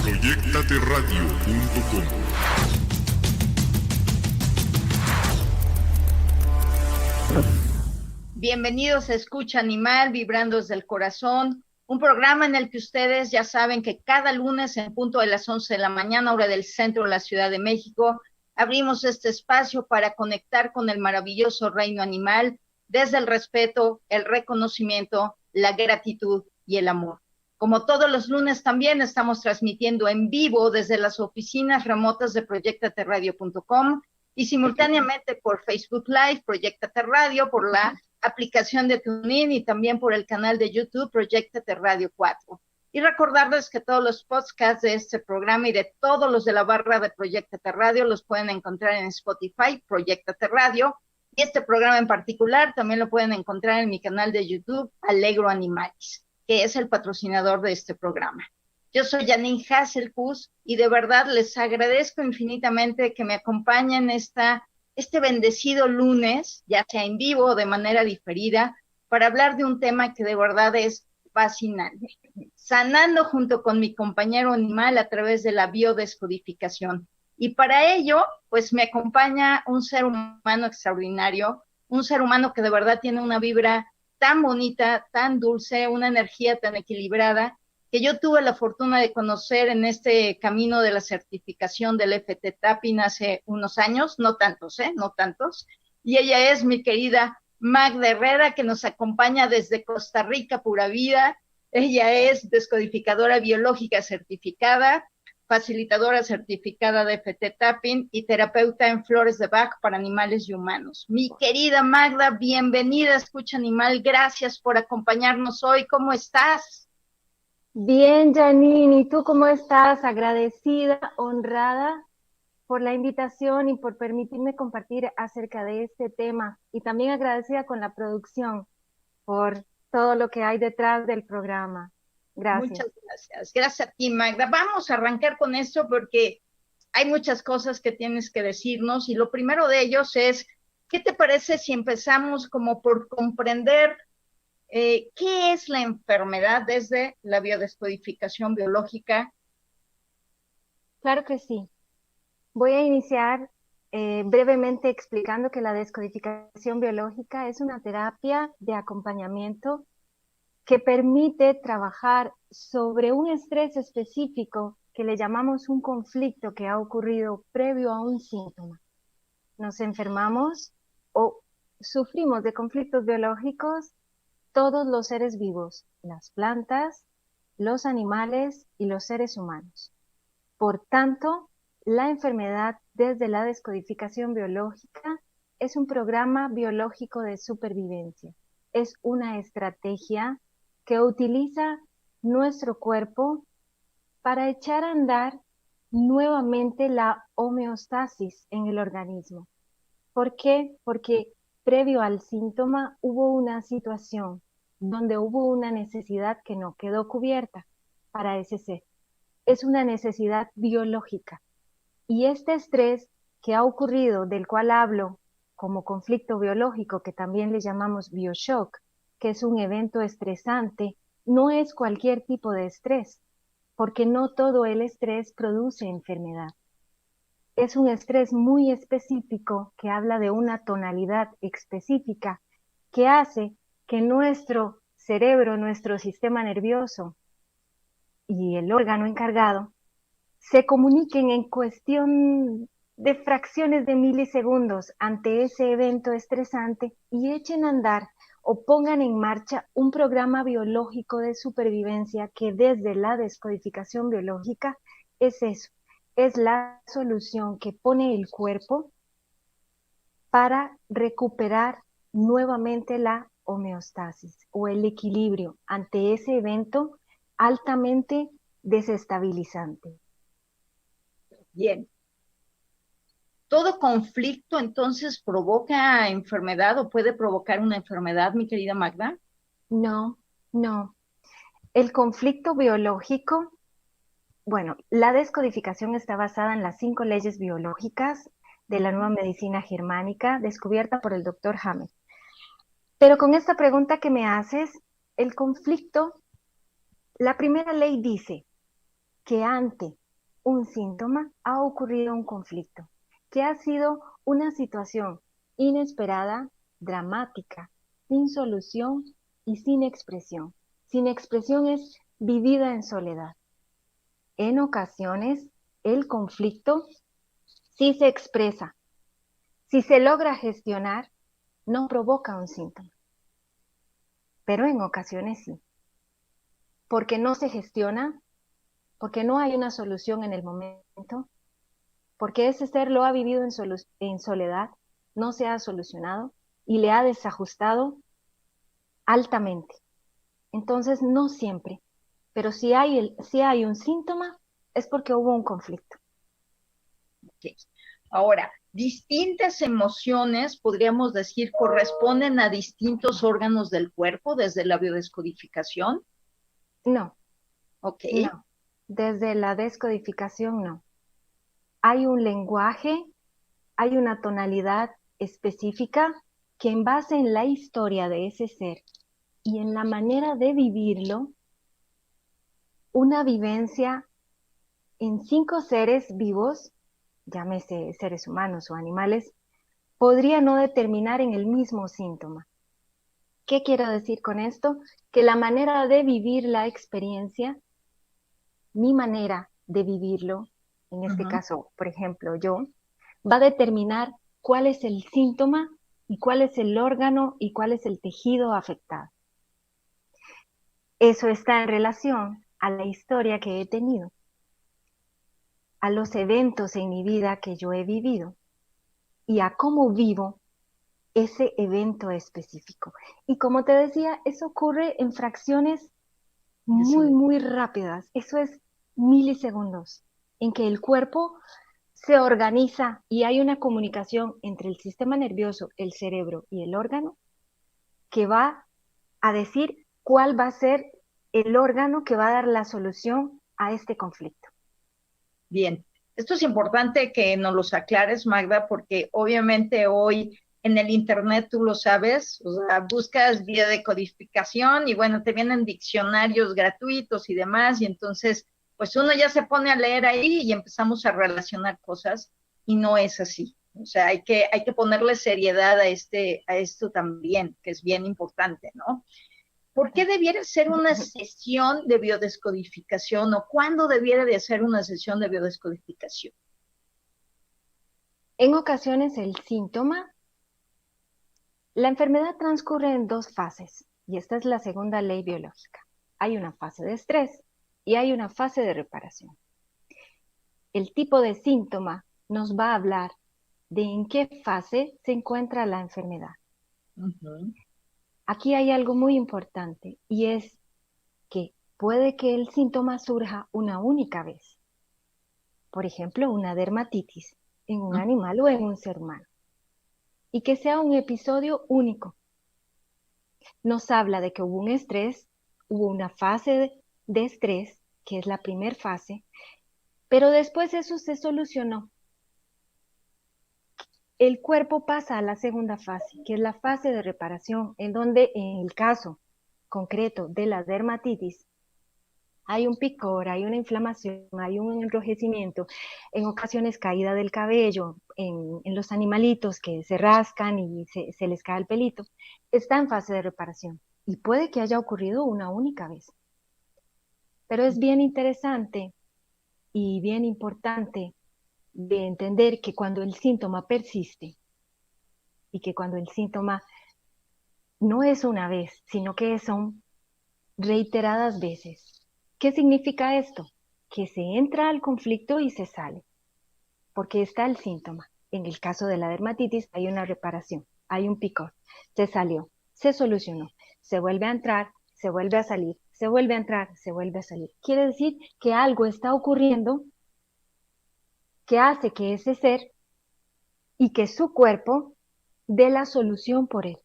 Proyectateradio.com. Bienvenidos a Escucha Animal, Vibrando desde el Corazón, un programa en el que ustedes ya saben que cada lunes en punto de las 11 de la mañana, hora del centro de la Ciudad de México, abrimos este espacio para conectar con el maravilloso reino animal desde el respeto, el reconocimiento, la gratitud y el amor. Como todos los lunes también estamos transmitiendo en vivo desde las oficinas remotas de proyectateradio.com y simultáneamente por Facebook Live, Proyectate Radio, por la aplicación de TuneIn y también por el canal de YouTube Proyectate Radio 4. Y recordarles que todos los podcasts de este programa y de todos los de la barra de Proyectate Radio los pueden encontrar en Spotify, Proyectate Radio, y este programa en particular también lo pueden encontrar en mi canal de YouTube, Alegro Animales, que es el patrocinador de este programa. Yo soy Janine Hasselhuss y de verdad les agradezco infinitamente que me acompañen este bendecido lunes, ya sea en vivo o de manera diferida, para hablar de un tema que de verdad es fascinante. Sanando junto con mi compañero animal a través de la biodescodificación. Y para ello, pues me acompaña un ser humano extraordinario, un ser humano que de verdad tiene una vibra tan bonita, tan dulce, una energía tan equilibrada, que yo tuve la fortuna de conocer en este camino de la certificación del FT Tapping hace unos años, no tantos, no tantos, y ella es mi querida Magda Herrera, que nos acompaña desde Costa Rica, pura vida. Ella es descodificadora biológica certificada, facilitadora certificada de FT Tapping y terapeuta en flores de Bach para animales y humanos. Mi querida Magda, bienvenida a Escucha Animal, gracias por acompañarnos hoy, ¿cómo estás? Bien, Janine, ¿y tú cómo estás? Agradecida, honrada por la invitación y por permitirme compartir acerca de este tema. Y también agradecida con la producción por todo lo que hay detrás del programa. Gracias. Muchas gracias. Gracias a ti, Magda. Vamos a arrancar con esto porque hay muchas cosas que tienes que decirnos y lo primero de ellos es, ¿qué te parece si empezamos como por comprender qué es la enfermedad desde la biodescodificación biológica? Claro que sí. Voy a iniciar brevemente explicando que la descodificación biológica es una terapia de acompañamiento que permite trabajar sobre un estrés específico que le llamamos un conflicto que ha ocurrido previo a un síntoma. Nos enfermamos o sufrimos de conflictos biológicos todos los seres vivos, las plantas, los animales y los seres humanos. Por tanto, la enfermedad desde la descodificación biológica es un programa biológico de supervivencia. Es una estrategia que utiliza nuestro cuerpo para echar a andar nuevamente la homeostasis en el organismo. ¿Por qué? Porque previo al síntoma hubo una situación donde hubo una necesidad que no quedó cubierta para ese ser. Es una necesidad biológica. Y este estrés que ha ocurrido, del cual hablo como conflicto biológico, que también le llamamos bioshock, que es un evento estresante, no es cualquier tipo de estrés, porque no todo el estrés produce enfermedad. Es un estrés muy específico que habla de una tonalidad específica que hace que nuestro cerebro, nuestro sistema nervioso y el órgano encargado se comuniquen en cuestión de fracciones de milisegundos ante ese evento estresante y echen a andar o pongan en marcha un programa biológico de supervivencia que desde la descodificación biológica es eso, es la solución que pone el cuerpo para recuperar nuevamente la homeostasis o el equilibrio ante ese evento altamente desestabilizante. Bien. ¿Todo conflicto entonces provoca enfermedad o puede provocar una enfermedad, mi querida Magda? No. El conflicto biológico, bueno, la descodificación está basada en las 5 leyes biológicas de la nueva medicina germánica descubierta por el Dr. Hammer. Pero con esta pregunta que me haces, el conflicto, la primera ley dice, que ante un síntoma ha ocurrido un conflicto, que ha sido una situación inesperada, dramática, sin solución y sin expresión. Sin expresión es vivida en soledad. En ocasiones, el conflicto sí se expresa. Si se logra gestionar, no provoca un síntoma. Pero en ocasiones sí. Porque no se gestiona, porque no hay una solución en el momento, porque ese ser lo ha vivido en soledad, no se ha solucionado y le ha desajustado altamente. Entonces, no siempre, pero si hay un síntoma, es porque hubo un conflicto. Okay. Ahora, distintas emociones, podríamos decir, corresponden a distintos órganos del cuerpo desde la biodescodificación. No, Ok. no. Desde la descodificación, no. Hay un lenguaje, hay una tonalidad específica que en base en la historia de ese ser y en la manera de vivirlo, una vivencia en 5 seres vivos, llámese seres humanos o animales, podría no determinar en el mismo síntoma. ¿Qué quiero decir con esto? Que la manera de vivir la experiencia, mi manera de vivirlo, en este caso, por ejemplo, yo, va a determinar cuál es el síntoma y cuál es el órgano y cuál es el tejido afectado. Eso está en relación a la historia que he tenido, a los eventos en mi vida que yo he vivido y a cómo vivo ese evento específico. Y como te decía, eso ocurre en fracciones muy, muy rápidas. Eso es milisegundos, en que el cuerpo se organiza y hay una comunicación entre el sistema nervioso, el cerebro y el órgano que va a decir cuál va a ser el órgano que va a dar la solución a este conflicto. Bien, esto es importante que nos los aclares, Magda, porque obviamente hoy en el Internet, tú lo sabes, o sea, buscas biodecodificación y bueno, te vienen diccionarios gratuitos y demás, y entonces, pues uno ya se pone a leer ahí y empezamos a relacionar cosas y no es así. O sea, hay que ponerle seriedad a esto también, que es bien importante, ¿no? ¿Por qué debiera ser una sesión de biodescodificación o cuándo debiera de hacer una sesión de biodescodificación? En ocasiones el síntoma, la enfermedad transcurre en 2 fases y esta es la segunda ley biológica. Hay una fase de estrés y hay una fase de reparación. El tipo de síntoma nos va a hablar de en qué fase se encuentra la enfermedad. Aquí hay algo muy importante y es que puede que el síntoma surja una única vez. Por ejemplo, una dermatitis en un animal o en un ser humano. Y que sea un episodio único. Nos habla de que hubo un estrés, hubo una fase de estrés, que es la primera fase, pero después eso se solucionó. El cuerpo pasa a la segunda fase, que es la fase de reparación, en donde en el caso concreto de la dermatitis, hay un picor, hay una inflamación, hay un enrojecimiento, en ocasiones caída del cabello, en los animalitos que se rascan y se les cae el pelito, está en fase de reparación y puede que haya ocurrido una única vez. Pero es bien interesante y bien importante de entender que cuando el síntoma persiste y que cuando el síntoma no es una vez, sino que son reiteradas veces. ¿Qué significa esto? Que se entra al conflicto y se sale, porque está el síntoma. En el caso de la dermatitis hay una reparación, hay un picor, se salió, se solucionó, se vuelve a entrar, se vuelve a salir, se vuelve a entrar, se vuelve a salir. Quiere decir que algo está ocurriendo que hace que ese ser y que su cuerpo dé la solución por él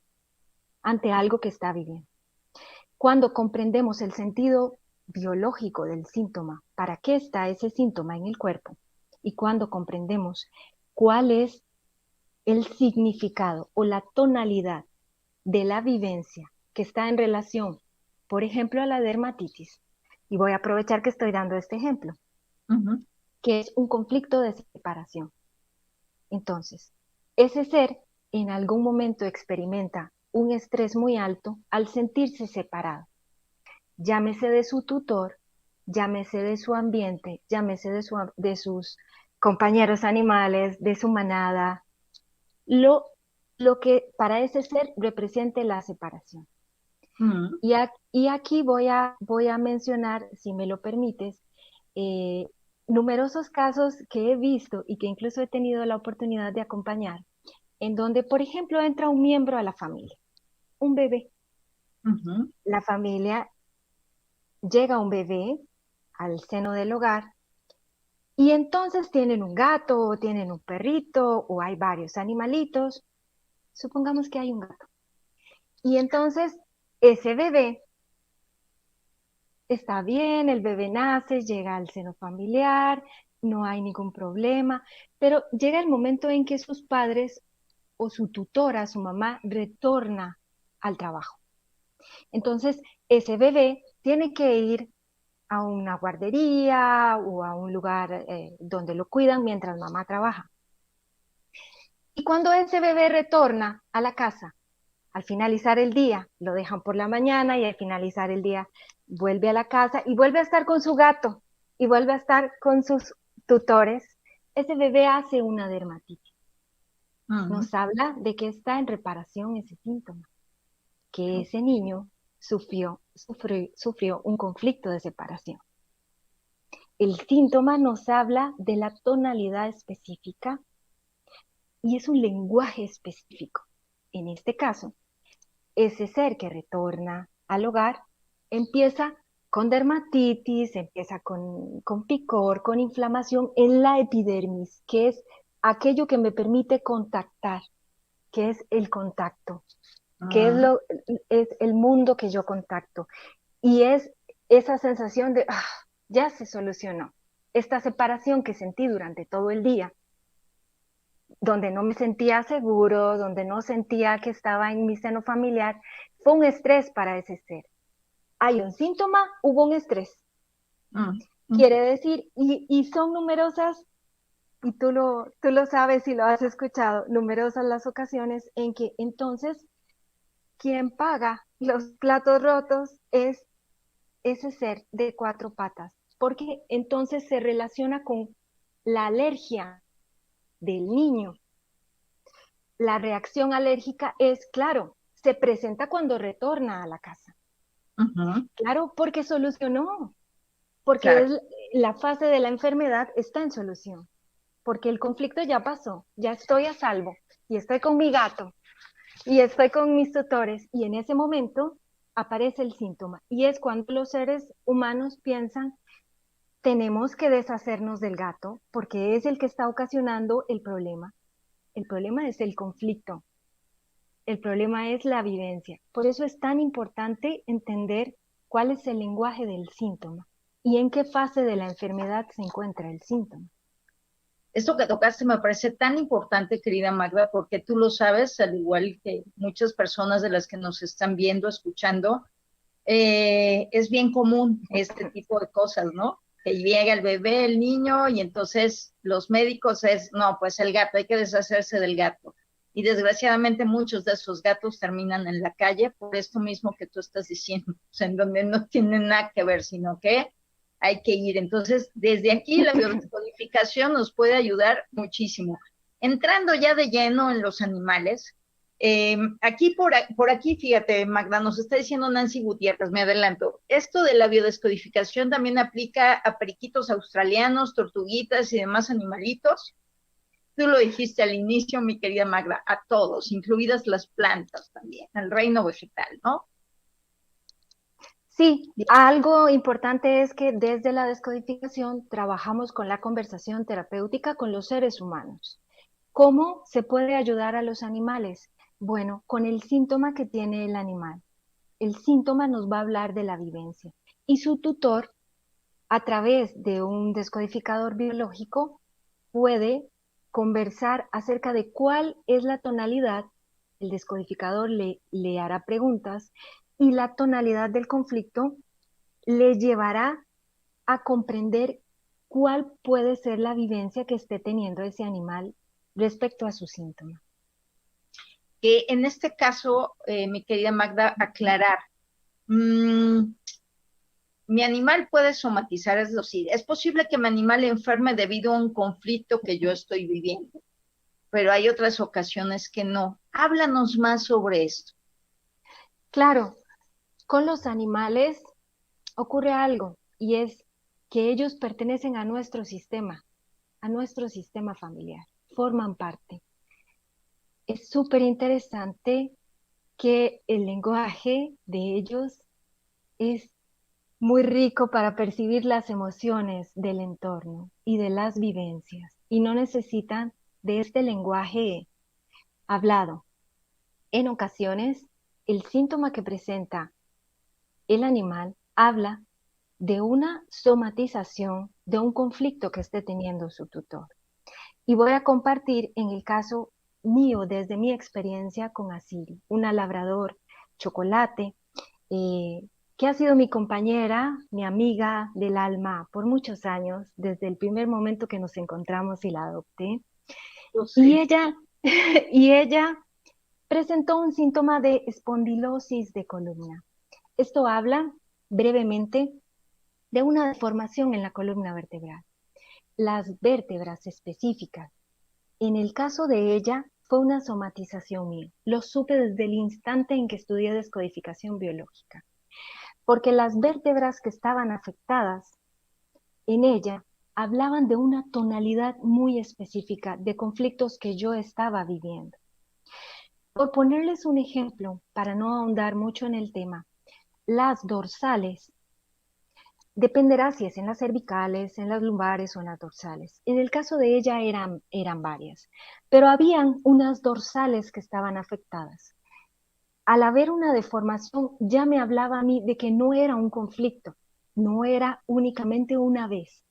ante algo que está viviendo. Cuando comprendemos el sentido biológico del síntoma, para qué está ese síntoma en el cuerpo, y cuando comprendemos cuál es el significado o la tonalidad de la vivencia que está en relación, por ejemplo, a la dermatitis, y voy a aprovechar que estoy dando este ejemplo. Ujú, que es un conflicto de separación. Entonces, ese ser en algún momento experimenta un estrés muy alto al sentirse separado, llámese de su tutor, llámese de su ambiente, llámese de sus compañeros animales, de su manada, lo, lo que para ese ser represente la separación. ujú, Y aquí voy a mencionar, si me lo permites, eh, numerosos casos que he visto y que incluso he tenido la oportunidad de acompañar, en donde, por ejemplo, entra un miembro a la familia, un bebé. ujú, La familia llega un bebé al seno del hogar y entonces tienen un gato o tienen un perrito o hay varios animalitos. Supongamos que hay un gato. Y entonces ese bebé está bien, el bebé nace, llega al seno familiar, no hay ningún problema, pero llega el momento en que sus padres o su tutora, su mamá, retorna al trabajo. Entonces, ese bebé tiene que ir a una guardería o a un lugar donde lo cuidan mientras mamá trabaja. Y cuando ese bebé retorna a la casa, al finalizar el día, lo dejan por la mañana y al finalizar el día vuelve a la casa y vuelve a estar con su gato y vuelve a estar con sus tutores, ese bebé hace una dermatitis. ujú. Nos habla de que está en reparación ese síntoma, que ese niño sufrió un conflicto de separación. El síntoma nos habla de la tonalidad específica y es un lenguaje específico. En este caso, ese ser que retorna al hogar empieza con dermatitis, empieza con picor, con inflamación en la epidermis, que es aquello que me permite contactar, que es el contacto, que Ah, es el mundo que yo contacto. Y es esa sensación de, ya se solucionó. Esta separación que sentí durante todo el día, donde no me sentía seguro, donde no sentía que estaba en mi seno familiar, fue un estrés para ese ser. Hay un síntoma, hubo un estrés. mm, mm. Quiere decir, y son numerosas, y tú lo sabes y lo has escuchado, numerosas las ocasiones en que entonces quien paga los platos rotos es ese ser de cuatro patas, porque entonces se relaciona con la alergia del niño. La reacción alérgica es, claro, se presenta cuando retorna a la casa. Ujú, Claro, porque solucionó, porque claro. es, la fase de la enfermedad está en solución, porque el conflicto ya pasó, ya estoy a salvo y estoy con mi gato y estoy con mis tutores y en ese momento aparece el síntoma y es cuando los seres humanos piensan tenemos que deshacernos del gato porque es el que está ocasionando el problema. El problema es el conflicto. El problema es la vivencia. Por eso es tan importante entender cuál es el lenguaje del síntoma y en qué fase de la enfermedad se encuentra el síntoma. Esto que tocaste me parece tan importante, querida Magda, porque tú lo sabes, al igual que muchas personas de las que nos están viendo, escuchando, es bien común este tipo de cosas, ¿no? Que llega el bebé, el niño, y entonces los médicos es, no, pues el gato, hay que deshacerse del gato. Y desgraciadamente muchos de esos gatos terminan en la calle por esto mismo que tú estás diciendo, o sea, en donde no tienen nada que ver, sino que hay que ir. Entonces, desde aquí la biodescodificación nos puede ayudar muchísimo. Entrando ya de lleno en los animales, aquí por aquí, fíjate, Magda, nos está diciendo Nancy Gutiérrez, me adelanto. Esto de la biodescodificación también aplica a periquitos australianos, tortuguitas y demás animalitos. Tú lo dijiste al inicio, mi querida Magda, a todos, incluidas las plantas también, al reino vegetal, ¿no? Sí, algo importante es que desde la descodificación trabajamos con la conversación terapéutica con los seres humanos. ¿Cómo se puede ayudar a los animales? Bueno, con el síntoma que tiene el animal. El síntoma nos va a hablar de la vivencia y su tutor, a través de un descodificador biológico, puede conversar acerca de cuál es la tonalidad. El descodificador le hará preguntas y la tonalidad del conflicto le llevará a comprender cuál puede ser la vivencia que esté teniendo ese animal respecto a su síntoma. Que en este caso, mi querida Magda, aclarar, mm, mi animal puede somatizar, es decir, es posible que mi animal enferme debido a un conflicto que yo estoy viviendo, pero hay otras ocasiones que no. Háblanos más sobre esto. Claro, con los animales ocurre algo y es que ellos pertenecen a nuestro sistema familiar, forman parte. Es súper interesante que el lenguaje de ellos es muy rico para percibir las emociones del entorno y de las vivencias y no necesitan de este lenguaje hablado. En ocasiones, el síntoma que presenta el animal habla de una somatización de un conflicto que esté teniendo su tutor. Y voy a compartir en el caso mío, desde mi experiencia con Asiri, una labrador chocolate, eh, que ha sido mi compañera, mi amiga del alma por muchos años, desde el primer momento que nos encontramos y la adopté. Yo Y sé. ella, y ella presentó un síntoma de espondilosis de columna. Esto habla brevemente de una deformación en la columna vertebral. Las vértebras específicas. En el caso de ella, fue una somatización mía. Lo supe desde el instante en que estudié descodificación biológica, porque las vértebras que estaban afectadas en ella hablaban de una tonalidad muy específica de conflictos que yo estaba viviendo. Por ponerles un ejemplo, para no ahondar mucho en el tema, las dorsales, dependerá si es en las cervicales, en las lumbares o en las dorsales. En el caso de ella eran varias, pero habían unas dorsales que estaban afectadas. Al haber una deformación, ya me hablaba a mí de que no era un conflicto, no era únicamente una vez.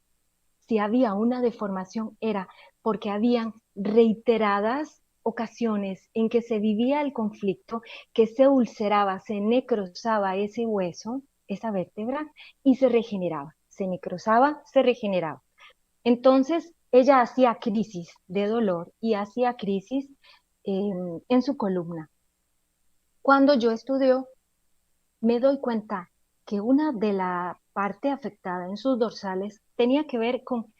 Si había una deformación era porque habían reiteradas ocasiones en que se vivía el conflicto, que se ulceraba, se necrosaba ese hueso, esa vértebra, y se regeneraba. Se necrosaba, se regeneraba. Entonces, ella hacía crisis de dolor y hacía crisis en su columna. Cuando yo estudio, me doy cuenta que una de la parte afectada en sus dorsales tenía que ver con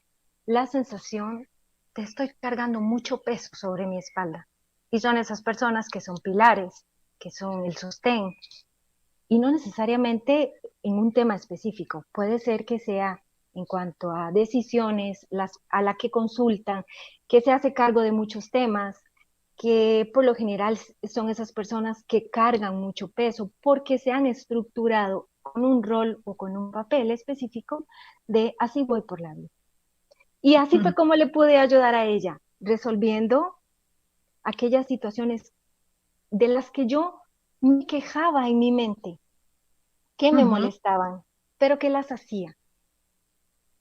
la sensación de estoy cargando mucho peso sobre mi espalda. Y son esas personas que son pilares, que son el sostén, y no necesariamente en un tema específico. Puede ser que sea en cuanto a decisiones a la que consultan, que se hace cargo de muchos temas, que por lo general son esas personas que cargan mucho peso porque se han estructurado con un rol o con un papel específico de así voy por la vida. Y así fue como le pude ayudar a ella, resolviendo aquellas situaciones de las que yo me quejaba en mi mente, que me Ujú. molestaban, pero que las hacía.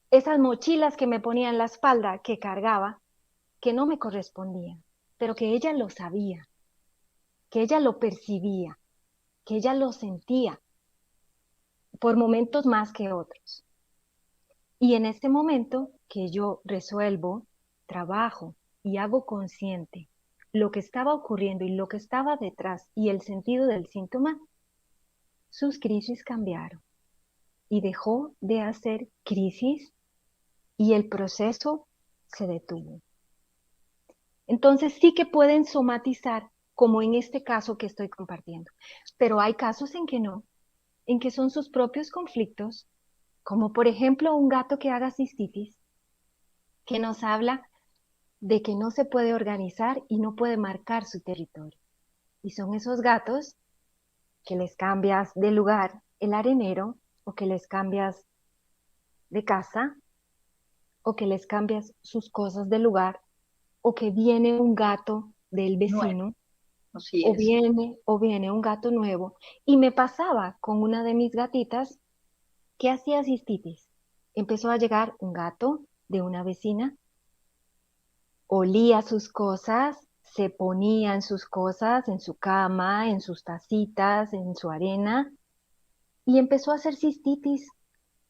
Esas mochilas que me ponía en la espalda, que cargaba, que no me correspondían, pero que ella lo sabía, que ella lo percibía, que ella lo sentía, por momentos más que otros. Y en este momento que yo resuelvo, trabajo y hago consciente lo que estaba ocurriendo y lo que estaba detrás y el sentido del síntoma, sus crisis cambiaron y dejó de hacer crisis y el proceso se detuvo. Entonces sí que pueden somatizar, como en este caso que estoy compartiendo, pero hay casos en que no, en que son sus propios conflictos, como por ejemplo un gato que haga cistitis, que nos habla de que no se puede organizar y no puede marcar su territorio. Y son esos gatos que les cambias de lugar el arenero o que les cambias de casa o que les cambias sus cosas de lugar o que viene un gato del Nueve, vecino así es. o viene un gato nuevo. Y me pasaba con una de mis gatitas que hacía cistitis. Empezó a llegar un gato de una vecina, olía sus cosas, se ponía en sus cosas, en su cama, en sus tacitas, en su arena, y empezó a hacer cistitis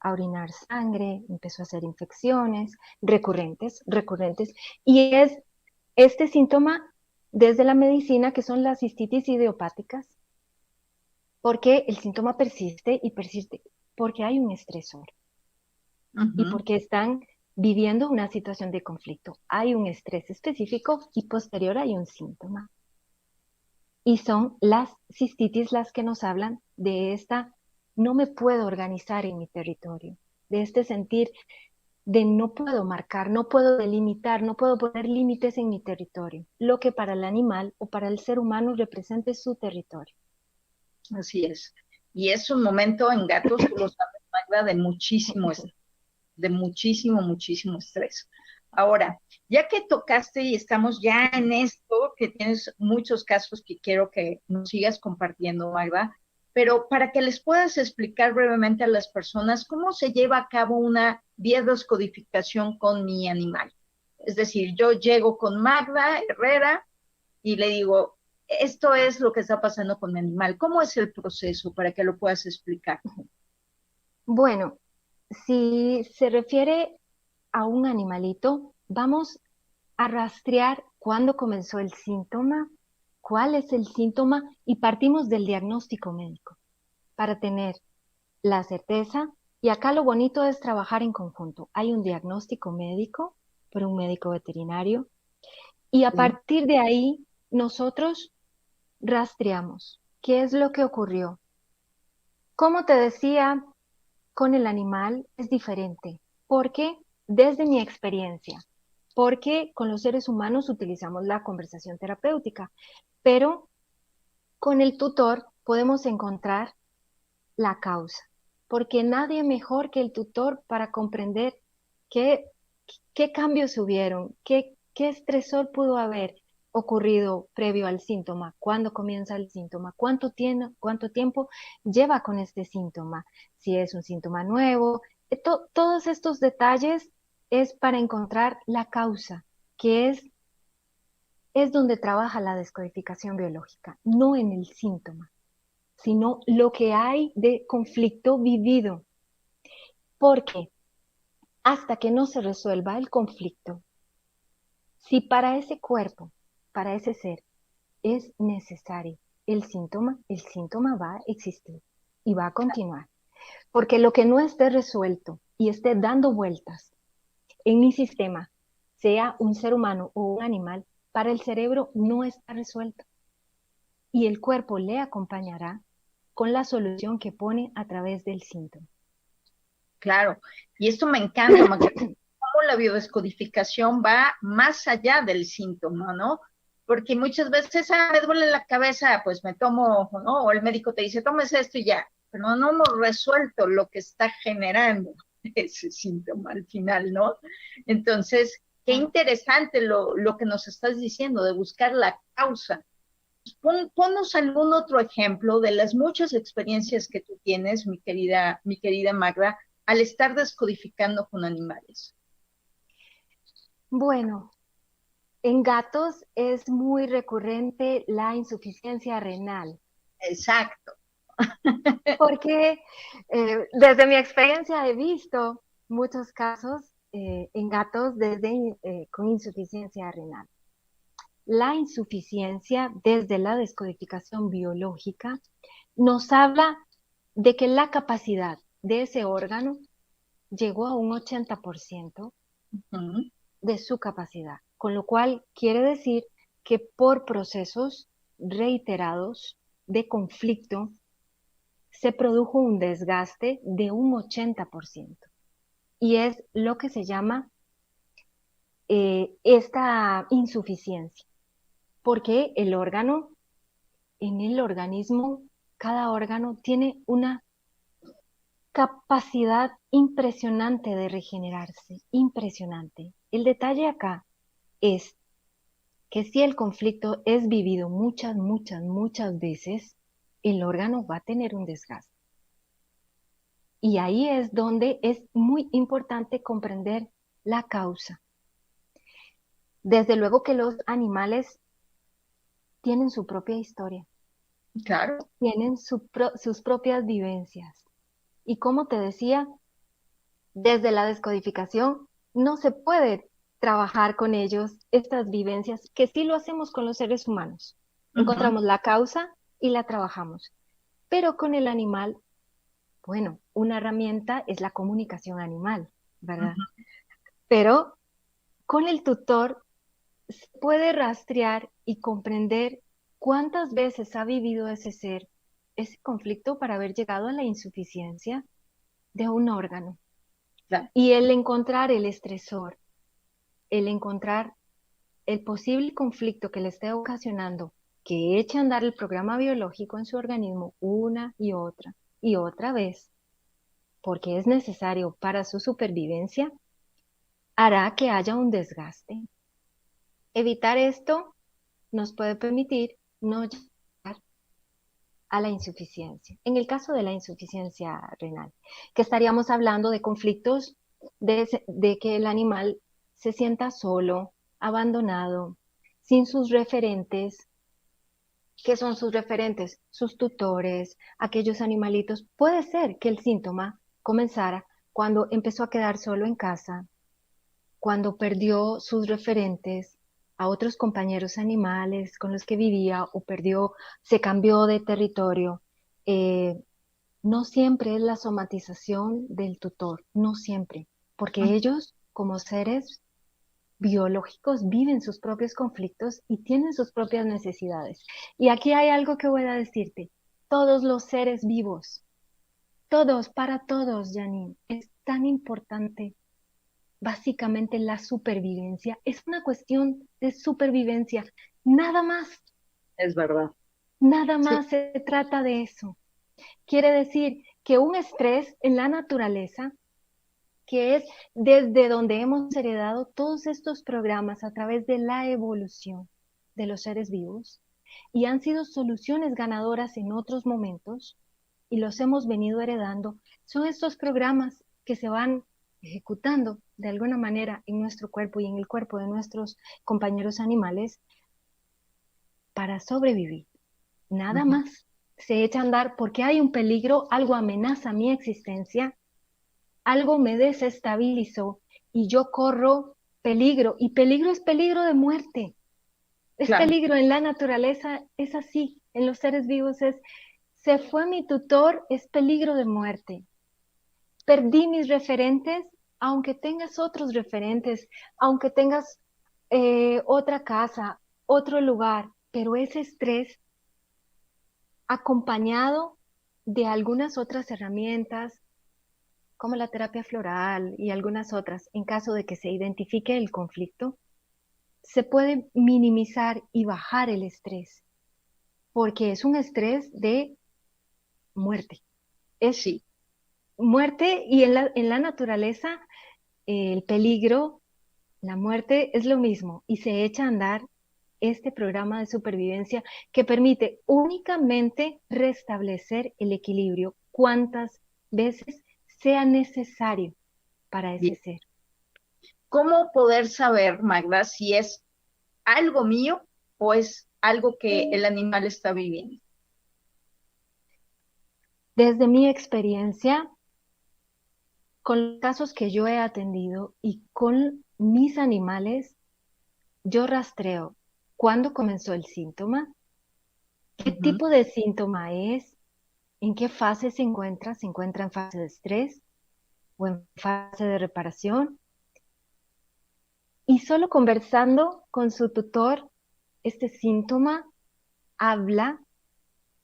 a orinar sangre, empezó a hacer infecciones recurrentes, y es este síntoma desde la medicina que son las cistitis idiopáticas, porque el síntoma persiste y persiste, porque hay un estresor y Ujú. porque están viviendo una situación de conflicto. Hay un estrés específico y posterior hay un síntoma. Y son las cistitis las que nos hablan de esta, no me puedo organizar en mi territorio, de este sentir de no puedo marcar, no puedo delimitar, no puedo poner límites en mi territorio, lo que para el animal o para el ser humano represente su territorio. Así es. Y es un momento en gatos, tú lo sabes, Magda, de muchísimo estrés, de muchísimo, muchísimo estrés. Ahora, ya que tocaste y estamos ya en esto, que tienes muchos casos que quiero que nos sigas compartiendo, Magda, pero para que les puedas explicar brevemente a las personas cómo se lleva a cabo una biodescodificación con mi animal. Es decir, yo llego con Magda Herrera y le digo, esto es lo que está pasando con mi animal. ¿Cómo es el proceso para que lo puedas explicar? Bueno, si se refiere a un animalito, vamos a rastrear cuándo comenzó el síntoma, cuál es el síntoma y partimos del diagnóstico médico para tener la certeza. Y acá lo bonito es trabajar en conjunto. Hay un diagnóstico médico por un médico veterinario y a Sí. partir de ahí nosotros rastreamos qué es lo que ocurrió. Como te decía, con el animal es diferente, porque desde mi experiencia, porque con los seres humanos utilizamos la conversación terapéutica, pero con el tutor podemos encontrar la causa, porque nadie mejor que el tutor para comprender qué, qué cambios hubieron, qué estresor pudo haber ocurrido previo al síntoma, cuándo comienza el síntoma, cuánto tiempo lleva con este síntoma, si es un síntoma nuevo. Todos estos detalles es para encontrar la causa, que es donde trabaja la descodificación biológica, no en el síntoma, sino lo que hay de conflicto vivido. Porque hasta que no se resuelva el conflicto, si para ese cuerpo, para ese ser, es necesario el síntoma va a existir y va a continuar. Porque lo que no esté resuelto y esté dando vueltas en mi sistema, sea un ser humano o un animal, para el cerebro no está resuelto. Y el cuerpo le acompañará con la solución que pone a través del síntoma. Claro, y esto me encanta, Magda, cómo la biodescodificación va más allá del síntoma, ¿no? Porque muchas veces, me duele la cabeza, pues me tomo, ¿no? O el médico te dice, tomes esto y ya, pero no hemos resuelto lo que está generando ese síntoma al final, ¿no? Entonces, qué Claro. interesante lo que nos estás diciendo, de buscar la causa. Ponnos algún otro ejemplo de las muchas experiencias que tú tienes, mi querida Magda, al estar descodificando con animales. Bueno, en gatos es muy recurrente la insuficiencia renal, Exacto. porque desde mi experiencia he visto muchos casos en gatos con insuficiencia renal. La insuficiencia desde la descodificación biológica nos habla de que la capacidad de ese órgano llegó a un 80% Ujú. de su capacidad, con lo cual quiere decir que por procesos reiterados de conflicto se produjo un desgaste de un 80% y es lo que se llama esta insuficiencia, porque en el organismo, cada órgano tiene una capacidad impresionante de regenerarse, impresionante. El detalle acá es que si el conflicto es vivido muchas, muchas, muchas veces, el órgano va a tener un desgaste. Y ahí es donde es muy importante comprender la causa. Desde luego que los animales tienen su propia historia, Claro. tienen sus propias vivencias. Y como te decía, Desde la descodificación no se puede trabajar con ellos estas vivencias, que sí lo hacemos con los seres humanos. Ujú, Encontramos la causa y la trabajamos. Pero con el animal, bueno, una herramienta es la comunicación animal, ¿verdad? ujú. Pero con el tutor se puede rastrear y comprender cuántas veces ha vivido ese ser ese conflicto para haber llegado a la insuficiencia de un órgano. Claro. Y el encontrar el estresor, el encontrar el posible conflicto que le esté ocasionando, que eche a andar el programa biológico en su organismo una y otra vez, porque es necesario para su supervivencia, hará que haya un desgaste. Evitar esto nos puede permitir no llegar a la insuficiencia. En el caso de la insuficiencia renal, que estaríamos hablando de conflictos de que el animal se sienta solo, abandonado, sin sus referentes. ¿Qué son sus referentes? Sus tutores, aquellos animalitos. Puede ser que el síntoma comenzara cuando empezó a quedar solo en casa, cuando perdió sus referentes a otros compañeros animales con los que vivía o se cambió de territorio. Eh, no siempre es la somatización del tutor, no siempre, porque Ujú. ellos como seres biológicos viven sus propios conflictos y tienen sus propias necesidades. Y aquí hay algo que voy a decirte. Todos los seres vivos, todos, para todos, Janine, es tan importante. Básicamente la supervivencia es una cuestión de supervivencia. Nada más, Es verdad. nada Sí. más se trata de eso. Quiere decir que un estrés en la naturaleza, que es desde donde hemos heredado todos estos programas a través de la evolución de los seres vivos, y han sido soluciones ganadoras en otros momentos, y los hemos venido heredando, son estos programas que se van ejecutando de alguna manera en nuestro cuerpo y en el cuerpo de nuestros compañeros animales para sobrevivir. Nada Ujú. más. Se echa a andar porque hay un peligro, algo amenaza mi existencia, algo me desestabilizó y yo corro peligro. Y peligro es peligro de muerte. Es Claro. peligro en la naturaleza, es así. En los seres vivos es, se fue mi tutor, es peligro de muerte. Perdí mis referentes, aunque tengas otros referentes, aunque tengas otra casa, otro lugar, pero ese estrés acompañado de algunas otras herramientas, como la terapia floral y algunas otras, en caso de que se identifique el conflicto, se puede minimizar y bajar el estrés, porque es un estrés de muerte. Es Sí. muerte y en la naturaleza el peligro, la muerte es lo mismo y se echa a andar este programa de supervivencia que permite únicamente restablecer el equilibrio cuantas veces sea necesario para ese Bien. ser. ¿Cómo poder saber, Magda, si es algo mío o es algo que el animal está viviendo? Desde mi experiencia, con los casos que yo he atendido y con mis animales, yo rastreo cuándo comenzó el síntoma, qué Ujú. tipo de síntoma es, en qué fase se encuentra en fase de estrés o en fase de reparación. Y solo conversando con su tutor, este síntoma habla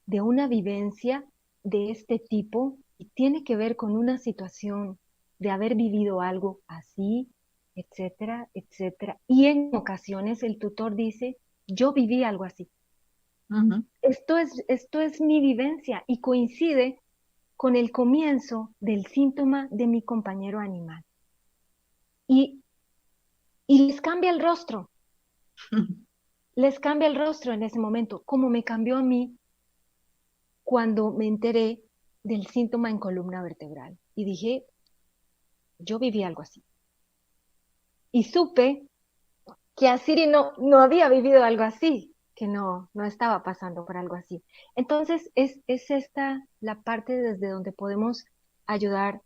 de una vivencia de este tipo y tiene que ver con una situación de haber vivido algo así, etcétera, etcétera. Y en ocasiones el tutor dice, yo viví algo así. Ujú. Esto es mi vivencia y coincide con el comienzo del síntoma de mi compañero animal. Y, y les cambia el rostro en ese momento, como me cambió a mí cuando me enteré del síntoma en columna vertebral. Y dije, yo viví algo así. Y supe que Asiri no había vivido algo así, que no estaba pasando por algo así. Entonces, es esta la parte desde donde podemos ayudar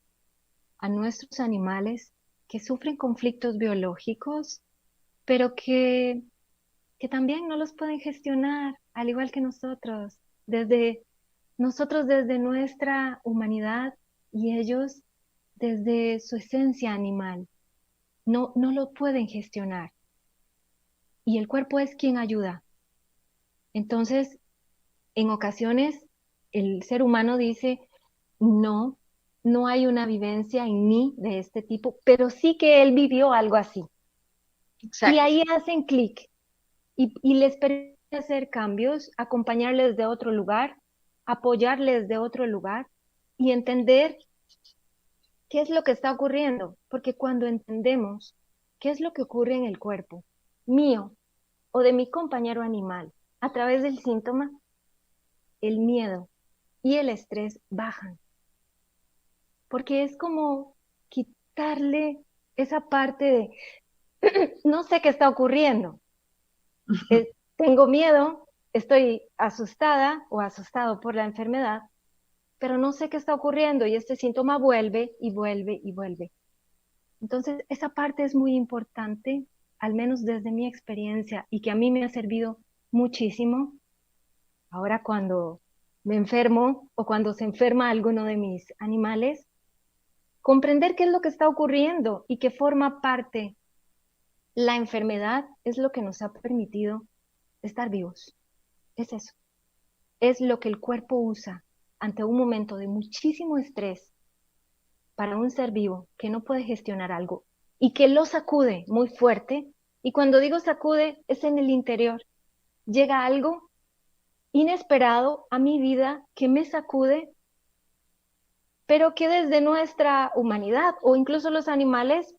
a nuestros animales que sufren conflictos biológicos, pero que también no los pueden gestionar, al igual que nosotros, desde nuestra humanidad y ellos desde su esencia animal. No lo pueden gestionar. Y el cuerpo es quien ayuda. Entonces, en ocasiones, el ser humano dice, no, no hay una vivencia en mí de este tipo, pero sí que él vivió algo así. Y Exacto. ahí hacen clic y les permite hacer cambios, acompañarles de otro lugar, apoyarles de otro lugar y entender qué es lo que está ocurriendo. Porque cuando entendemos qué es lo que ocurre en el cuerpo mío o de mi compañero animal a través del síntoma, el miedo y el estrés bajan. Porque es como quitarle esa parte de, no sé qué está ocurriendo, tengo miedo, estoy asustada o asustado por la enfermedad, pero no sé qué está ocurriendo y este síntoma vuelve y vuelve y vuelve. Entonces, esa parte es muy importante, al menos desde mi experiencia y que a mí me ha servido muchísimo. Ahora cuando me enfermo o cuando se enferma alguno de mis animales, comprender qué es lo que está ocurriendo y que forma parte. La enfermedad es lo que nos ha permitido estar vivos. Es eso. Es lo que el cuerpo usa ante un momento de muchísimo estrés para un ser vivo que no puede gestionar algo y que lo sacude muy fuerte. Y cuando digo sacude, es en el interior. Llega algo inesperado a mi vida que me sacude, pero que desde nuestra humanidad o incluso los animales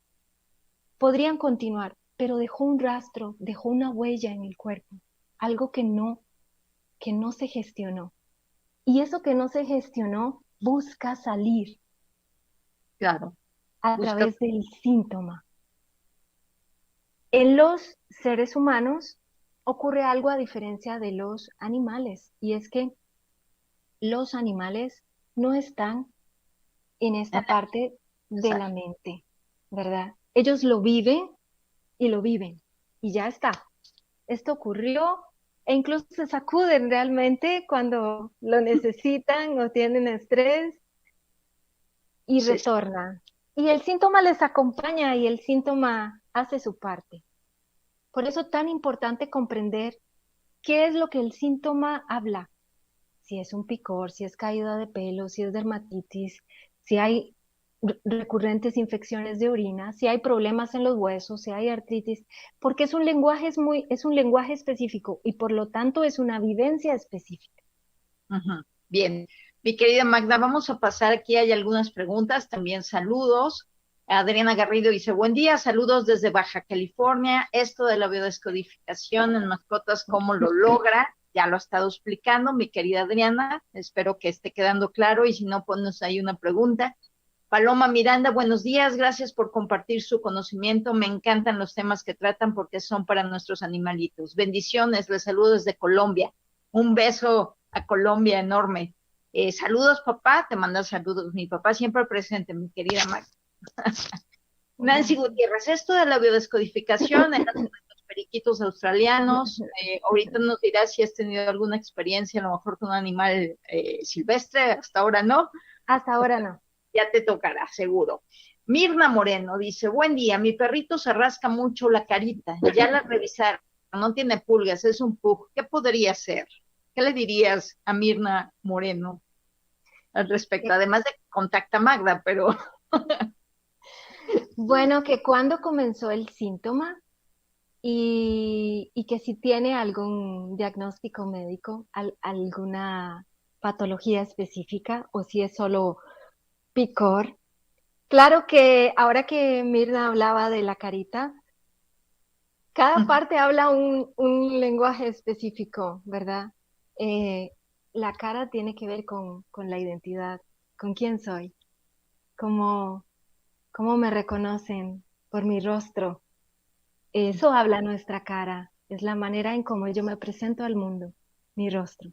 podrían continuar, pero dejó un rastro, dejó una huella en el cuerpo, algo que no se gestionó. Y eso que no se gestionó busca salir Claro. a Busca. través del síntoma. En los seres humanos ocurre algo a diferencia de los animales, y es que los animales no están en esta parte de la Exacto. mente, ¿verdad? Ellos lo viven y lo viven, y ya está. Esto ocurrió e incluso se sacuden realmente cuando lo necesitan o tienen estrés y Sí, retornan. Y el síntoma les acompaña y el síntoma hace su parte. Por eso tan importante comprender qué es lo que el síntoma habla. Si es un picor, si es caída de pelo, si es dermatitis, si hay recurrentes infecciones de orina, si hay problemas en los huesos, si hay artritis, porque es un lenguaje específico y por lo tanto es una vivencia específica. ujú. Bien, mi querida Magda, vamos a pasar aquí, hay algunas preguntas, también saludos. Adriana Garrido dice, buen día, saludos desde Baja California. Esto de la biodescodificación en mascotas, ¿cómo lo logra? Ya lo ha estado explicando mi querida Adriana, espero que esté quedando claro y si no, ponnos ahí una pregunta. Paloma Miranda, buenos días, gracias por compartir su conocimiento. Me encantan los temas que tratan porque son para nuestros animalitos. Bendiciones, les saludo desde Colombia. Un beso a Colombia enorme. Saludos, papá, te manda saludos. Mi papá siempre presente, mi querida Max. Nancy Gracias. Gutiérrez, esto de la biodescodificación en los periquitos australianos, ahorita nos dirás si has tenido alguna experiencia, a lo mejor con un animal silvestre, hasta ahora no, Hasta ahora no. ya te tocará, seguro. Mirna Moreno dice, buen día, mi perrito se rasca mucho la carita, ya la revisaron, no tiene pulgas, es un pug, ¿qué podría ser? ¿Qué le dirías a Mirna Moreno al respecto? Además de contacta a Magda, pero Bueno, que cuando comenzó el síntoma y que si tiene algún diagnóstico médico, alguna patología específica o si es solo picor. Claro que ahora que Mirna hablaba de la carita, cada parte habla un lenguaje específico, ¿verdad? Eh, la cara tiene que ver con la identidad, con quién soy, cómo, cómo me reconocen por mi rostro. Eso habla nuestra cara, es la manera en cómo yo me presento al mundo, mi rostro.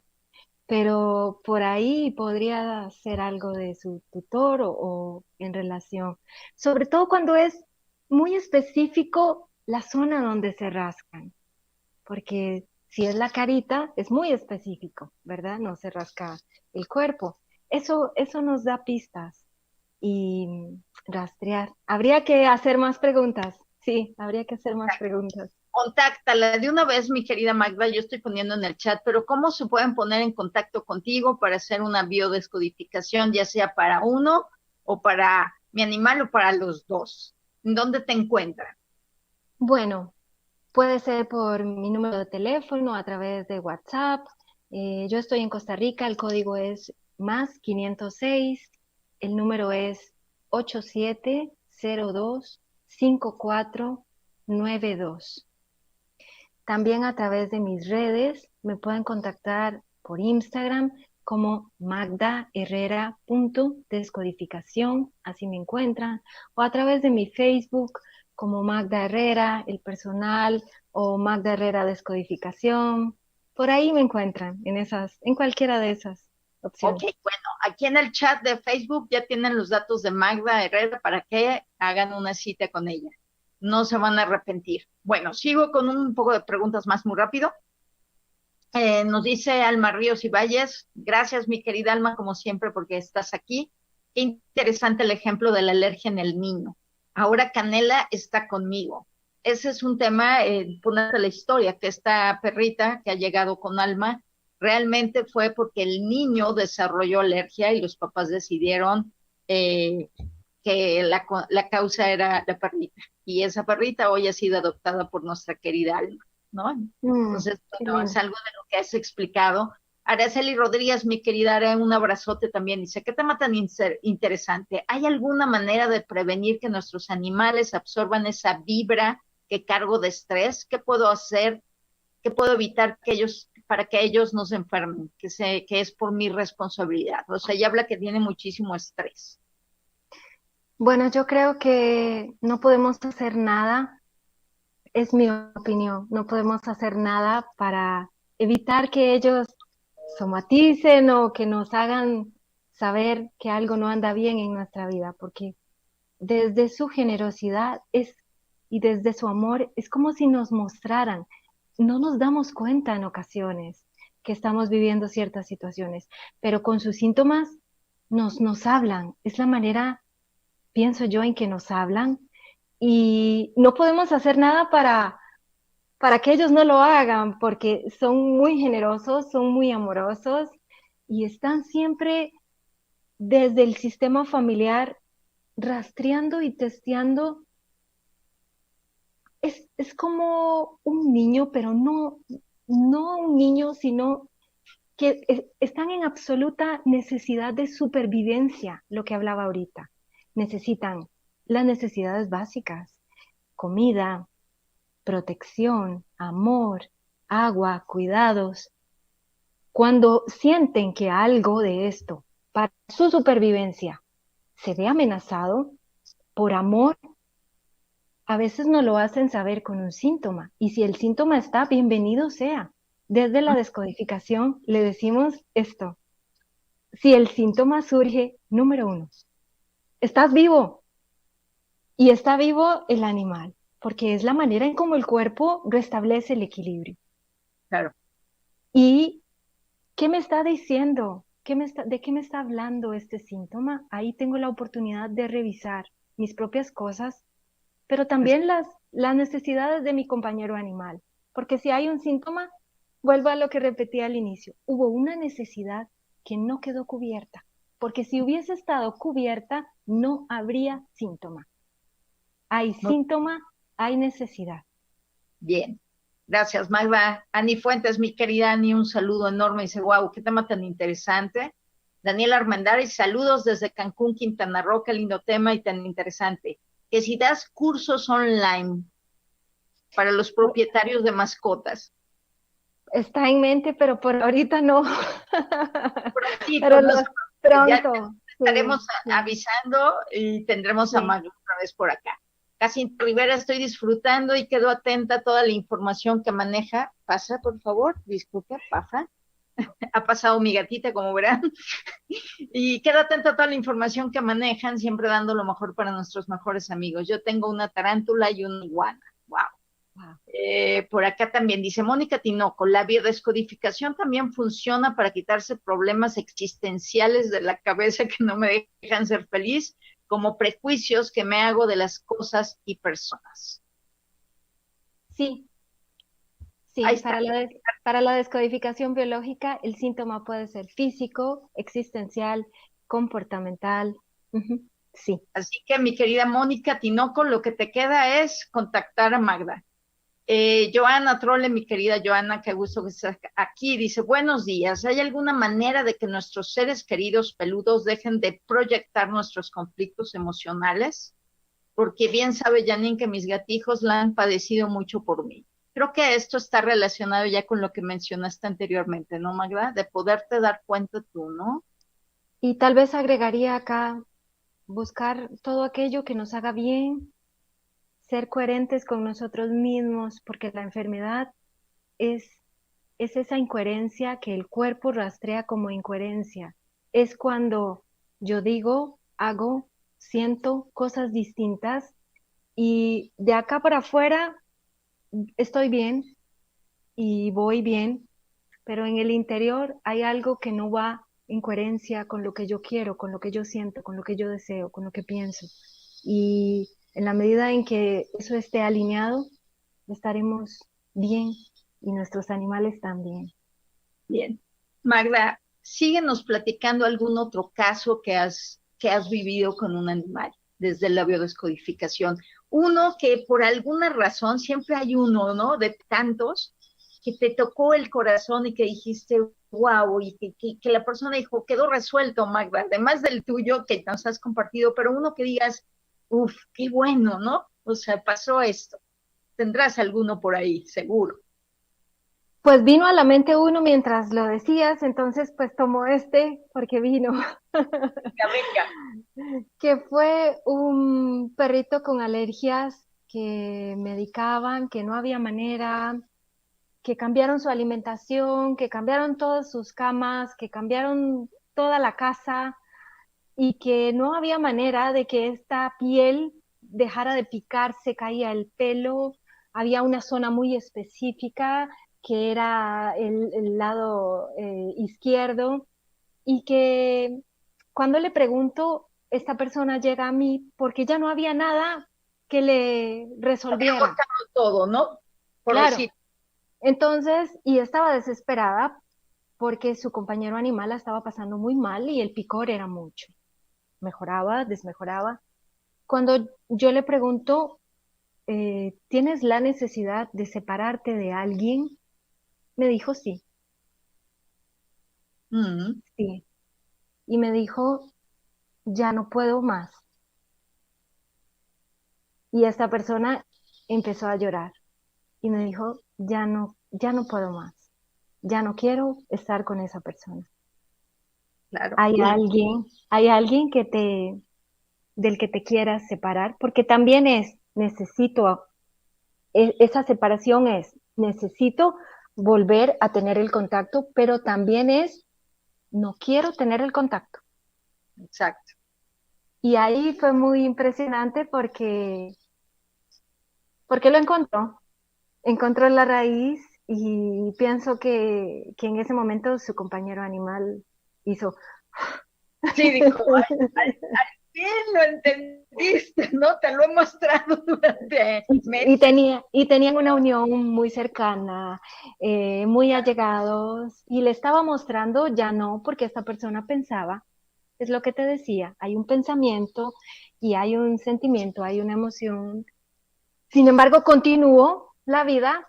pero por ahí podría ser algo de su tutor o en relación, sobre todo cuando es muy específico la zona donde se rascan, porque si es la carita, es muy específico, ¿verdad? No se rasca el cuerpo. Eso nos da pistas y rastrear. Habría que hacer más preguntas. Sí, habría que hacer más preguntas. Contáctala de una vez, mi querida Magda, yo estoy poniendo en el chat, pero ¿cómo se pueden poner en contacto contigo para hacer una biodescodificación, ya sea para uno o para mi animal o para los dos? ¿En dónde te encuentran? Bueno, puede ser por mi número de teléfono, a través de WhatsApp. Yo estoy en Costa Rica, el código es más 506, el número es 8702-5492. También a través de mis redes me pueden contactar por Instagram como magdaherrera.descodificación, así me encuentran, o a través de mi Facebook como Magda Herrera, el personal, o Magda Herrera Descodificación. Por ahí me encuentran, en cualquiera de esas Ok, opciones. bueno, aquí en el chat de Facebook ya tienen los datos de Magda Herrera para que hagan una cita con ella. No se van a arrepentir. Bueno, sigo con un poco de preguntas más muy rápido. Nos dice Alma Ríos y Valles, gracias mi querida Alma, como siempre, porque estás aquí. Qué interesante el ejemplo de la alergia en el niño. Ahora Canela está conmigo. Ese es un tema, ponerte la historia, que esta perrita que ha llegado con Alma realmente fue porque el niño desarrolló alergia y los papás decidieron que la causa era la perrita. Y esa perrita hoy ha sido adoptada por nuestra querida Alma, ¿no? Entonces, Qué bueno, es lindo. algo de lo que has explicado. Araceli Rodríguez, mi querida, haré un abrazote también. Dice, ¿qué tema tan interesante? ¿Hay alguna manera de prevenir que nuestros animales absorban esa vibra que cargo de estrés? ¿Qué puedo hacer? ¿Qué puedo evitar que ellos, para que ellos no se enfermen? Que es por mi responsabilidad. O sea, ella habla que tiene muchísimo estrés. Bueno, yo creo que no podemos hacer nada. Es mi opinión. No podemos hacer nada para evitar que ellos somaticen o que nos hagan saber que algo no anda bien en nuestra vida, porque desde su generosidad y desde su amor es como si nos mostraran. No nos damos cuenta en ocasiones que estamos viviendo ciertas situaciones, pero con sus síntomas nos hablan. Es la manera, pienso yo, en que nos hablan y no podemos hacer nada para que ellos no lo hagan, porque son muy generosos, son muy amorosos y están siempre desde el sistema familiar rastreando y testeando. Es como un niño, pero no un niño, sino que están en absoluta necesidad de supervivencia, lo que hablaba ahorita. Necesitan las necesidades básicas: comida, protección, amor, agua, cuidados. Cuando sienten que algo de esto para su supervivencia se ve amenazado, por amor, a veces no lo hacen saber con un síntoma. Y si el síntoma está, bienvenido sea. Desde la descodificación le decimos esto. Si el síntoma surge, número uno, estás vivo y está vivo el animal, porque es la manera en cómo el cuerpo restablece el equilibrio. Claro. ¿Y qué me está diciendo? ¿De qué me está hablando este síntoma? Ahí tengo la oportunidad de revisar mis propias cosas, pero también las necesidades de mi compañero animal. Porque si hay un síntoma, vuelvo a lo que repetí al inicio, hubo una necesidad que no quedó cubierta, porque si hubiese estado cubierta, no habría síntoma. Hay Muy síntoma, hay necesidad. bien. Gracias, Magda. Ani Fuentes, mi querida Ani, un saludo enorme. Dice, wow, qué tema tan interesante. Daniel Armendáriz, saludos desde Cancún, Quintana Roo, qué lindo tema y tan interesante. Que si das cursos online para los propietarios de mascotas. Está en mente, pero por ahorita no. Prontito, Pero no se preocupen, ya pronto, sí, estaremos sí, avisando y tendremos a sí. Magda otra vez por acá. Jacinto Rivera, estoy disfrutando y quedo atenta a toda la información que maneja. Pasa, por favor, disculpe, pasa. Ha pasado mi gatita, como verán, y queda atenta a toda la información que manejan, siempre dando lo mejor para nuestros mejores amigos. Yo tengo una tarántula y una iguana. Wow. Wow. Por acá también dice Mónica Tinoco, la biodescodificación también funciona para quitarse problemas existenciales de la cabeza que no me dejan ser feliz, como prejuicios que me hago de las cosas y personas. Sí, Ahí sí, está. para la descodificación biológica, el síntoma puede ser físico, existencial, comportamental. Ujú, sí. Así que mi querida Mónica Tinoco, lo que te queda es contactar a Magda. Joana Trole, mi querida Joana, qué gusto que estés aquí. Dice, buenos días. ¿Hay alguna manera de que nuestros seres queridos peludos dejen de proyectar nuestros conflictos emocionales? Porque bien sabe Janine que mis gatijos la han padecido mucho por mí. Creo que esto está relacionado ya con lo que mencionaste anteriormente, ¿no, Magda? De poderte dar cuenta tú, ¿no? Y tal vez agregaría acá buscar todo aquello que nos haga bien, ser coherentes con nosotros mismos, porque la enfermedad es, es esa incoherencia que el cuerpo rastrea como incoherencia. Es cuando yo digo, hago, siento cosas distintas y de acá para afuera estoy bien y voy bien, pero en el interior hay algo que no va en coherencia con lo que yo quiero, con lo que yo siento, con lo que yo deseo, con lo que pienso. Y en la medida en que eso esté alineado, estaremos bien y nuestros animales también. Bien. Magda, síguenos platicando algún otro caso que has vivido con un animal desde la biodescodificación. Uno que por alguna razón, siempre hay uno, ¿no? De tantos, que te tocó el corazón y que dijiste, wow, y que la persona dijo, quedó resuelto, Magda, además del tuyo que nos has compartido, pero uno que digas, uff, qué bueno, ¿no? O sea, pasó esto. Tendrás alguno por ahí, seguro. Pues vino a la mente uno mientras lo decías, entonces pues tomó este porque vino, Venga, venga. que fue un perrito con alergias que medicaban, que no había manera, que cambiaron su alimentación, que cambiaron todas sus camas, que cambiaron toda la casa y que no había manera de que esta piel dejara de picar, se caía el pelo, había una zona muy específica que era el lado izquierdo y que cuando le pregunto, esta persona llega a mí porque ya no había nada que le Había resolviera. agotado todo, ¿no? Por Claro, decir, entonces, y estaba desesperada porque su compañero animal la estaba pasando muy mal y el picor era mucho. Mejoraba, desmejoraba. Cuando yo le pregunto, ¿tienes la necesidad de separarte de alguien? Me dijo sí, mm, sí. Y me dijo, ya no puedo más. Y esta persona empezó a llorar y me dijo, ya no puedo más. Ya no quiero estar con esa persona. claro. Hay alguien del que te quieras separar, porque también esa separación es, necesito volver a tener el contacto, pero también es, no quiero tener el contacto. Exacto. Y ahí fue muy impresionante porque lo encontró la raíz y pienso que en ese momento su compañero animal hizo. Sí, dijo, al fin lo entendiste, ¿no? Te lo he mostrado durante meses. Y tenían una unión muy cercana, muy allegados, y le estaba mostrando, ya no, porque esta persona pensaba, es lo que te decía, hay un pensamiento y hay un sentimiento, hay una emoción. Sin embargo, continúo la vida,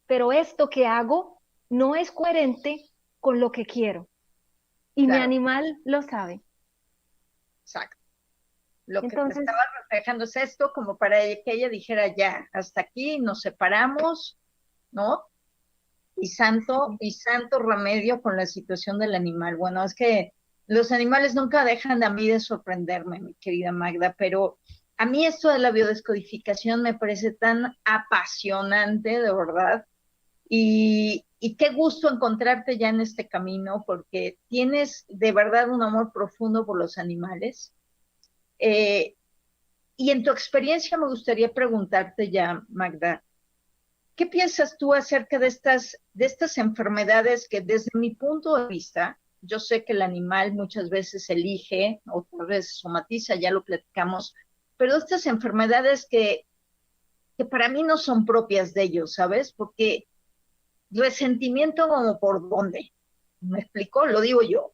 pero esto que hago no es coherente con lo que quiero, y mi Claro, animal lo sabe. exacto. Lo que te Entonces, estaba reflejando es esto, como para que ella dijera, ya, hasta aquí nos separamos, ¿no? Y santo remedio con la situación del animal. Bueno, es que los animales nunca dejan a mí de sorprenderme, mi querida Magda, pero a mí esto de la biodescodificación me parece tan apasionante, de verdad, Y qué gusto encontrarte ya en este camino, porque tienes de verdad un amor profundo por los animales. Eh, y en tu experiencia me gustaría preguntarte ya, Magda, ¿qué piensas tú acerca de estas enfermedades que desde mi punto de vista, yo sé que el animal muchas veces elige, otras veces somatiza, ya lo platicamos, pero estas enfermedades que para mí no son propias de ellos, ¿sabes? Porque resentimiento como por dónde, ¿me explico? Lo digo yo,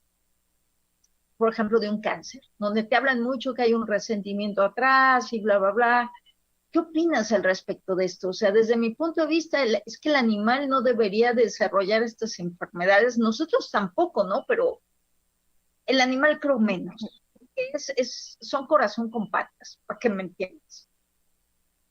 por ejemplo, de un cáncer, donde te hablan mucho que hay un resentimiento atrás y bla, bla, bla. ¿Qué opinas al respecto de esto? O sea, desde mi punto de vista, es que el animal no debería desarrollar estas enfermedades, nosotros tampoco, ¿no? Pero el animal creo menos. Son corazón con patas, para que me entiendas.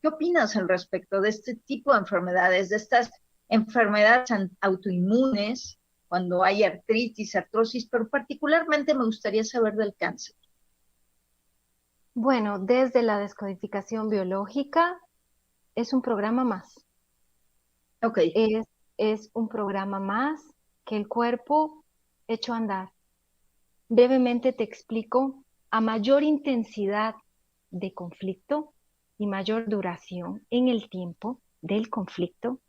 ¿Qué opinas al respecto de este tipo de enfermedades, de estas enfermedades autoinmunes, cuando hay artritis, artrosis, pero particularmente me gustaría saber del cáncer? Bueno, desde la descodificación biológica es un programa más. Ok. Es un programa más que el cuerpo echó a andar. Brevemente te explico, a mayor intensidad de conflicto y mayor duración en el tiempo del conflicto.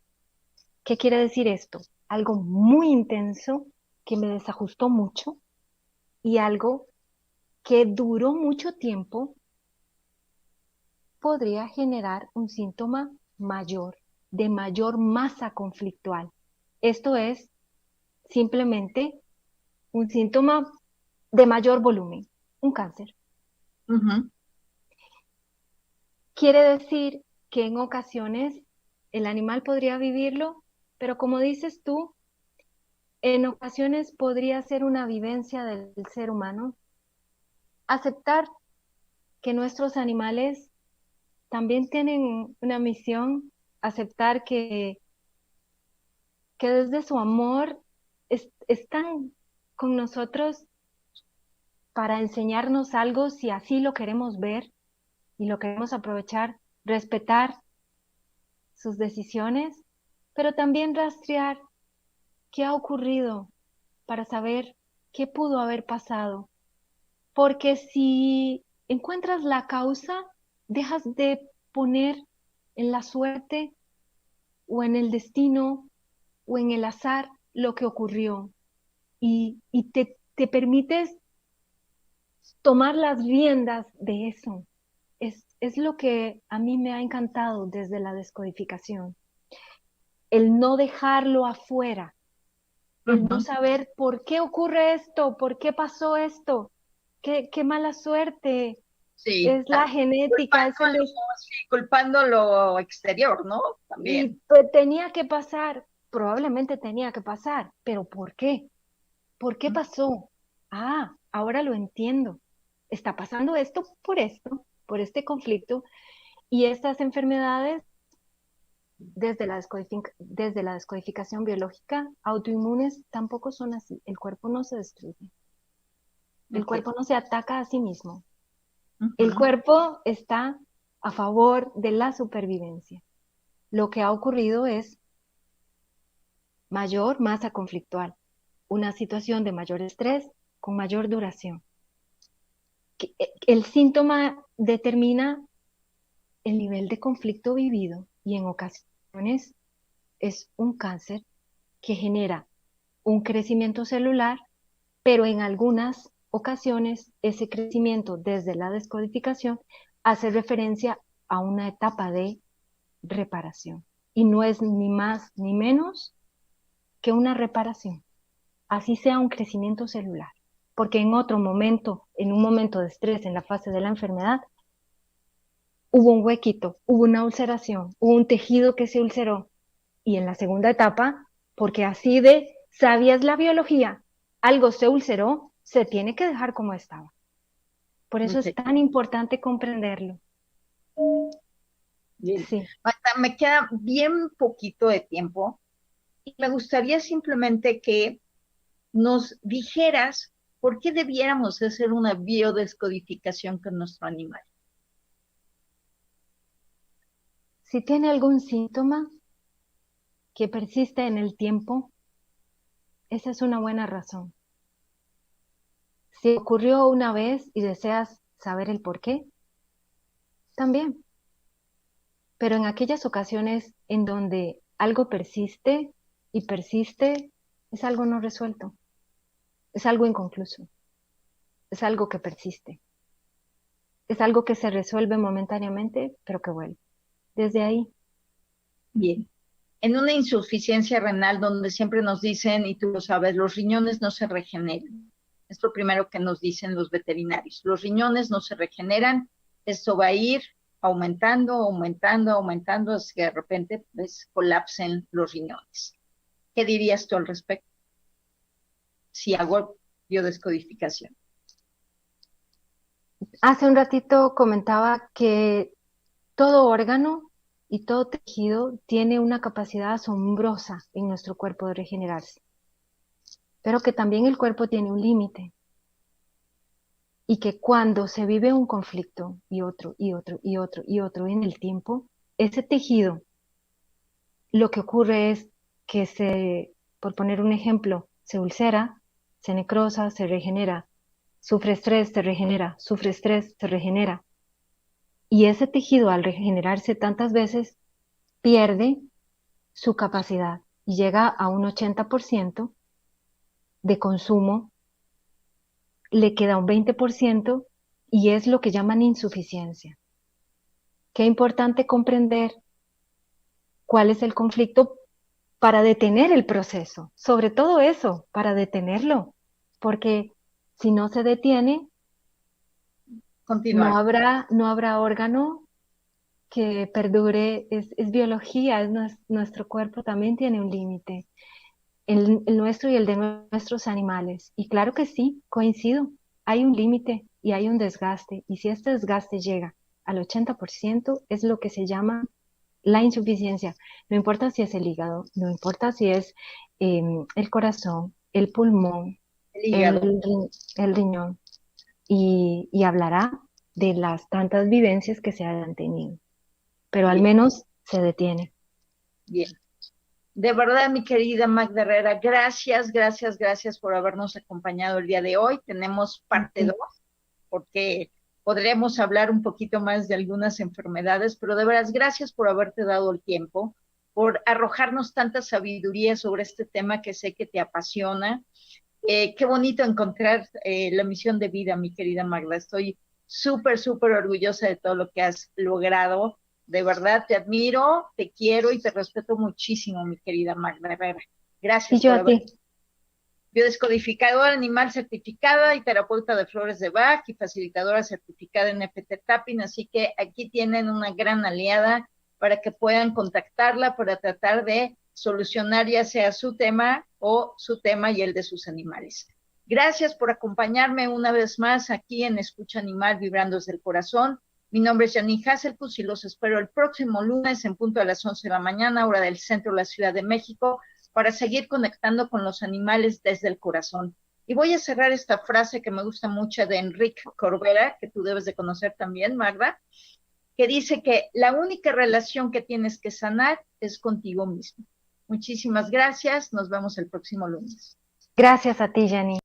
¿Qué quiere decir esto? Algo muy intenso que me desajustó mucho y algo que duró mucho tiempo podría generar un síntoma mayor, de mayor masa conflictual. Esto es simplemente un síntoma de mayor volumen, un cáncer. Ujú. Quiere decir que en ocasiones el animal podría vivirlo, pero como dices tú, en ocasiones podría ser una vivencia del ser humano. Aceptar que nuestros animales también tienen una misión, aceptar que desde su amor están con nosotros para enseñarnos algo si así lo queremos ver y lo queremos aprovechar, respetar sus decisiones, pero también rastrear qué ha ocurrido para saber qué pudo haber pasado. Porque si encuentras la causa, dejas de poner en la suerte o en el destino o en el azar lo que ocurrió y te permites tomar las riendas de eso. Es lo que a mí me ha encantado desde la descodificación. El no dejarlo afuera, el no Ujú. saber por qué ocurre esto, por qué pasó esto, qué mala suerte, Sí, es la genética, es el sí, culpando lo exterior, ¿no? y También. pues, tenía que pasar, probablemente tenía que pasar, pero ¿por qué? ¿Por qué pasó? Ah, ahora lo entiendo. Está pasando esto, por este conflicto, y estas enfermedades, desde la descodificación biológica, autoinmunes tampoco son así. El cuerpo no se destruye, el Ok. cuerpo no se ataca a sí mismo. El Ujú. cuerpo está a favor de la supervivencia. Lo que ha ocurrido es mayor masa conflictual, una situación de mayor estrés con mayor duración. El síntoma determina el nivel de conflicto vivido y en ocasiones es un cáncer que genera un crecimiento celular, pero en algunas ocasiones ese crecimiento desde la descodificación hace referencia a una etapa de reparación y no es ni más ni menos que una reparación, así sea un crecimiento celular, porque en otro momento, en un momento de estrés en la fase de la enfermedad, hubo un huequito, hubo una ulceración, hubo un tejido que se ulceró. Y en la segunda etapa, porque así de sabia es la biología, algo se ulceró, se tiene que dejar como estaba. Por eso es Ok. tan importante comprenderlo. Bien. Sí, Marta, me queda bien poquito de tiempo y me gustaría simplemente que nos dijeras por qué debiéramos hacer una biodescodificación con nuestro animal. si tiene algún síntoma, que persiste en el tiempo, esa es una buena razón. Si ocurrió una vez y deseas saber el por qué, también. Pero en aquellas ocasiones en donde algo persiste y persiste, es algo no resuelto, es algo inconcluso, es algo que persiste, es algo que se resuelve momentáneamente, pero que vuelve. Desde ahí. Bien. En una insuficiencia renal donde siempre nos dicen, y tú lo sabes, los riñones no se regeneran. Es lo primero que nos dicen los veterinarios. Los riñones no se regeneran, esto va a ir aumentando, aumentando, aumentando, hasta que de repente pues, colapsen los riñones. ¿Qué dirías tú al respecto? Si hago biodescodificación. Hace un ratito comentaba que todo órgano y todo tejido tiene una capacidad asombrosa en nuestro cuerpo de regenerarse, pero que también el cuerpo tiene un límite y que cuando se vive un conflicto y otro y otro y otro y otro en el tiempo, ese tejido, lo que ocurre es que por poner un ejemplo, se ulcera, se necrosa, se regenera, sufre estrés, se regenera, sufre estrés, se regenera. Y ese tejido al regenerarse tantas veces pierde su capacidad y llega a un 80% de consumo, le queda un 20% y es lo que llaman insuficiencia. Qué importante comprender cuál es el conflicto para detener el proceso, sobre todo eso, para detenerlo, porque si no se detiene, Continuar. no habrá órgano que perdure, es biología, nuestro cuerpo también tiene un límite, el nuestro y el de nuestros animales. Y claro que sí, coincido, hay un límite y hay un desgaste, y si este desgaste llega al 80%, es lo que se llama la insuficiencia. No importa si es el hígado, no importa si es el corazón, el pulmón, El el, hígado. el riñón, y hablará de las tantas vivencias que se hayan tenido, pero al Bien, menos se detiene. bien. De verdad, mi querida Magda Herrera, gracias, gracias, gracias por habernos acompañado el día de hoy. Tenemos parte 2 porque podremos hablar un poquito más de algunas enfermedades, pero de veras, gracias por haberte dado el tiempo, por arrojarnos tanta sabiduría sobre este tema que sé que te apasiona. Qué bonito encontrar la misión de vida, mi querida Magda. Estoy súper, súper orgullosa de todo lo que has logrado. De verdad, te admiro, te quiero y te respeto muchísimo, mi querida Magda Herrera. Y Gracias yo por a haber ti. biodescodificadora animal certificada y terapeuta de flores de Bach y facilitadora certificada en FT Tapping, así que aquí tienen una gran aliada para que puedan contactarla para tratar de solucionar ya sea su tema o su tema y el de sus animales. Gracias por acompañarme una vez más aquí en Escucha Animal Vibrando desde el Corazón. Mi nombre es Janine Hasselkus y los espero el próximo lunes en punto a las 11 de la mañana, hora del centro de la Ciudad de México, para seguir conectando con los animales desde el corazón. Y voy a cerrar esta frase que me gusta mucho de Enrique Corbera, que tú debes de conocer también, Magda, que dice que la única relación que tienes que sanar es contigo mismo. Muchísimas gracias, nos vemos el próximo lunes. Gracias a ti, Jenny.